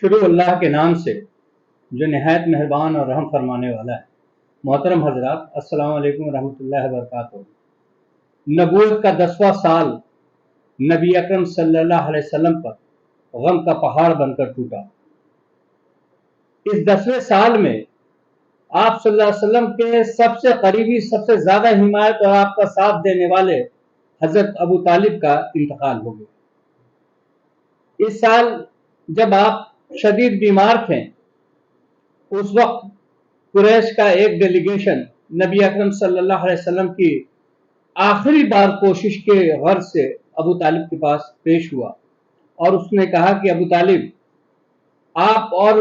शुरू अल्लाह के नाम से जो नहायत मेहरबान और रहम फरमाने वाला है। मोहतरम हजरात, अस्सलाम वालेकुम रहमतुल्लाहि व बरकातुहू। नबूवत का 10वां साल नबी अकरम सल्लल्लाहु अलैहि वसल्लम पर गम का पहाड़ बनकर टूटा। इस 10वें साल में आप सल्लल्लाहु अलैहि वसल्लम के सबसे करीबी, सबसे ज्यादा हिमायत और आपका साथ देने वाले हजरत अबू तालिब का इंतकाल हो गया। इस साल जब आप शदीद बीमार थे, उस वक्त कुरैश का एक डेलीगेशन नबी अकरम सल्लल्लाहु अलैहि वसल्लम की आखिरी बार कोशिश के गर्ज से अबू तालिब के पास पेश हुआ और उसने कहा कि अबू तालिब, आप और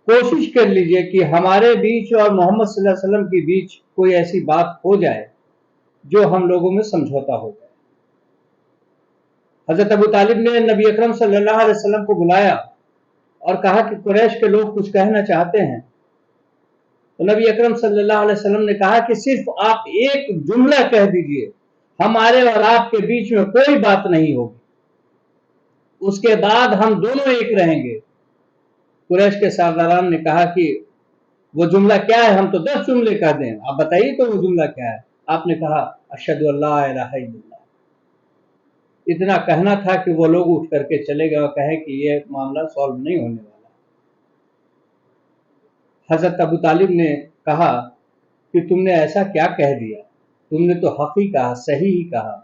कोशिश कर लीजिए कि हमारे बीच और मोहम्मद सल्लल्लाहु अलैहि वसल्लम के बीच कोई ऐसी बात हो जाए जो हम लोगों में समझौता हो जाए। हजरत अबू तालिब ने नबी अकरम सल्लल्लाहु अलैहि वसल्लम को बुलाया और कहा कि कुरैश के लोग कुछ कहना चाहते हैं। तो नबी अकरम सल्लल्लाहु अलैहि वसल्लम ने कहा कि सिर्फ आप एक जुमला कह दीजिए, हमारे और आपके बीच में कोई बात नहीं होगी, उसके बाद हम दोनों एक रहेंगे। कुरैश के सरदारान ने कहा कि वो जुमला क्या है, हम तो 10 जुमले कह दें, आप बताइए तो वो जुमला क्या है। आपने कहा अशहदु अल्ला इलाहा इल्लल्लाह। इतना कहना था कि वो लोग उठ करके चले गए और कहे कि ये मामला सॉल्व नहीं होने वाला। हजरत अबू तालिब ने कहा कि तुमने ऐसा क्या कह दिया, तुमने तो हक ही कहा, सही ही कहा,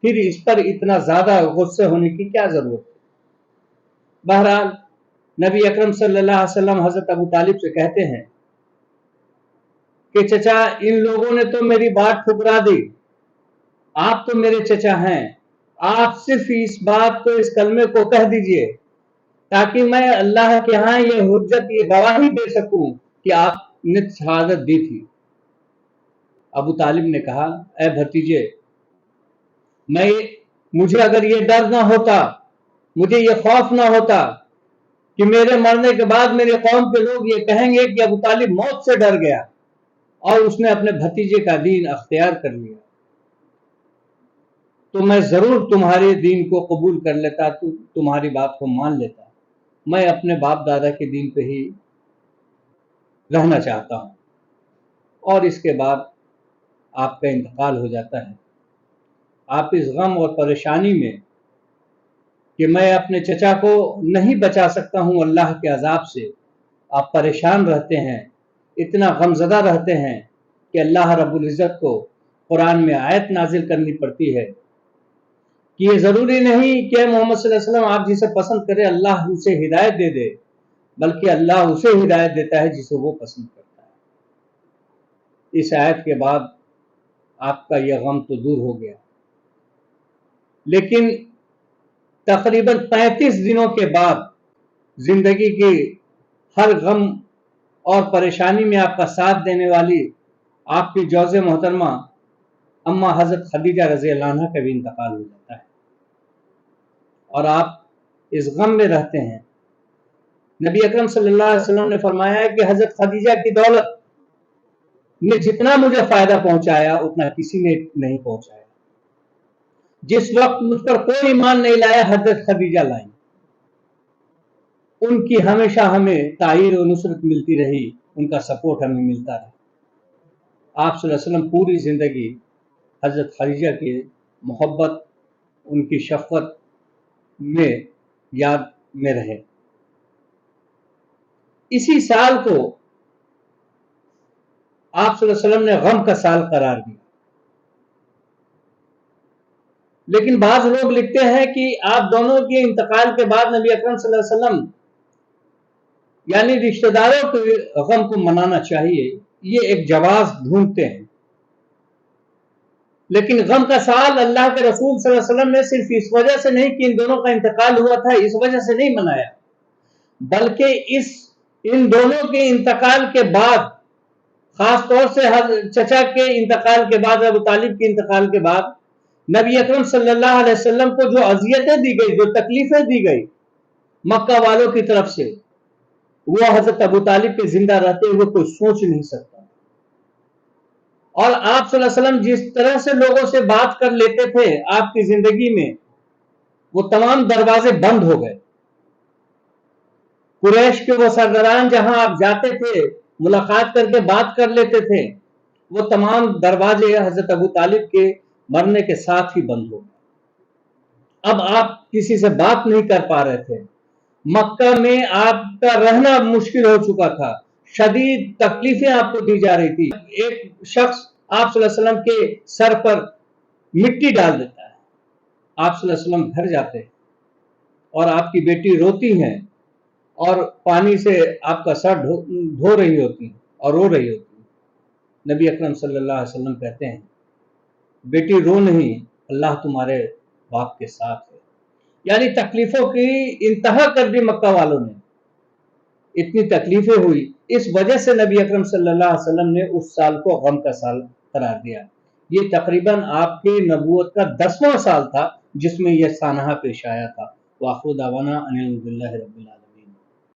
फिर इस पर इतना ज्यादा गुस्से होने की क्या जरूरत है। बहरहाल नबी अकरम सल्लल्लाहु अलैहि वसल्लम हजरत अबू तालिब से कहते हैं कि चचा, इन लोगों ने तो मेरी बात ठुकरा दी, आप तो मेरे चचा हैं, आप सिर्फ इस बात को, इस कलमे को कह दीजिए ताकि मैं अल्लाह के यहाँ ये हुज्जत, ये गवाही दे सकूं कि आपने शहादत दी थी। अबू तालिब ने कहा, ऐ भतीजे, मुझे अगर ये डर ना होता, मुझे ये खौफ ना होता कि मेरे मरने के बाद मेरे कौम के लोग ये कहेंगे कि अबू तालिब मौत से डर गया और उसने अपने भतीजे का दीन अख्तियार कर लिया, तो मैं जरूर तुम्हारे दीन को कबूल कर लेता, तुम्हारी बात को मान लेता। मैं अपने बाप दादा के दीन पे ही रहना चाहता हूं। और इसके बाद आपका इंतकाल हो जाता है। आप इस गम और परेशानी में कि मैं अपने चचा को नहीं बचा सकता हूं अल्लाह के अजाब से, आप परेशान रहते हैं, इतना गमजदा रहते हैं कि अल्लाह रब्बुल इज्जत को कुरान में आयत नाजिल करनी पड़ती है कि ये जरूरी नहीं कि मोहम्मद सल्लल्लाहु अलैहि वसल्लम आप जिसे पसंद करे अल्लाह उसे हिदायत दे दे, बल्कि अल्लाह उसे हिदायत देता है जिसे वो पसंद करता है। इस आयत के बाद आपका यह गम तो दूर हो गया, लेकिन तकरीबन 35 दिनों के बाद जिंदगी की हर गम और परेशानी में आपका साथ देने वाली आपकी जौजे मोहतरमा अम्मा हजरत खदीजा रज़ी अल्लाह अन्हा का भी इंतकाल हो जाता है और आप इस गम में रहते हैं। नबी अकरम सल्लल्लाहु अलैहि वसल्लम ने फरमाया है कि हजरत खदीजा की दौलत ने जितना मुझे फायदा पहुंचाया उतना किसी ने नहीं पहुंचाया। जिस वक्त मुझ पर कोई ईमान नहीं लाया, हजरत खदीजा लाई, उनकी हमेशा हमें ताईद और नुसरत मिलती रही, उनका सपोर्ट हमें मिलता रहा। आप सल्लल्लाहु अलैहि वसल्लम पूरी जिंदगी हजरत खदीजा की मोहब्बत, उनकी शफ़क़त में याद में रहे। इसी साल को आप सल्लल्लाहु अलैहि वसल्लम ने गम का साल करार दिया। लेकिन बाज़ लोग लिखते हैं कि आप दोनों के इंतकाल के बाद नबी अकरम सल्लल्लाहु अलैहि वसल्लम यानी रिश्तेदारों के गम को मनाना चाहिए, ये एक जवाब ढूंढते हैं। लेकिन गम का साल अल्लाह के रसूल सल्लल्लाहु अलैहि वसल्लम ने सिर्फ इस वजह से नहीं कि इन दोनों का इंतकाल हुआ था, इस वजह से नहीं मनाया, बल्कि इन दोनों के इंतकाल के बाद, खास तौर से चचा के इंतकाल के बाद, अबू तालिब के इंतकाल के बाद नबी अकरम सल्लल्लाहु अलैहि वसल्लम को जो अजियतें दी गई, जो तकलीफें दी गई मक्का वालों की तरफ से, वो हजरत अबू तालिब के जिंदा रहते हुए कोई सोच नहीं सकता। और आप सल्लल्लाहु अलैहि वसल्लम जिस तरह से लोगों से बात कर लेते थे आपकी जिंदगी में, वो तमाम दरवाजे बंद हो गए। قریش کے وہ سرداران جہاں آپ جاتے تھے ملاقات کر کے بات کر لیتے تھے، وہ تمام دروازے حضرت ابو طالب کے مرنے کے ساتھ ہی بند ہو گئے۔ اب آپ کسی سے بات نہیں کر پا رہے تھے، مکہ میں آپ کا رہنا مشکل ہو چکا تھا، شدید تکلیفیں آپ کو دی جا رہی تھی۔ ایک شخص آپ صلی اللہ علیہ وسلم کے سر پر مٹی ڈال دیتا ہے، آپ صلی اللہ علیہ وسلم گھر جاتے ہیں اور آپ کی بیٹی روتی ہیں اور پانی سے آپ کا سر دھو رہی ہوتی ہیں اور رو رہی ہوتی ہیں۔ نبی اکرم صلی اللہ علیہ وسلم کہتے ہیں بیٹی رو نہیں، اللہ تمہارے باپ کے ساتھ ہے۔ یعنی تکلیفوں کی انتہا کر دی مکہ والوں نے، اتنی تکلیفیں ہوئی، اس وجہ سے نبی اکرم صلی اللہ علیہ وسلم نے اس سال کو غم کا سال قرار دیا۔ یہ تقریباً آپ کی نبوت کا 10واں سال تھا جس میں یہ سانحہ پیش آیا تھا۔ وآخر دعوانا ان الحمد للہ رب العالمین۔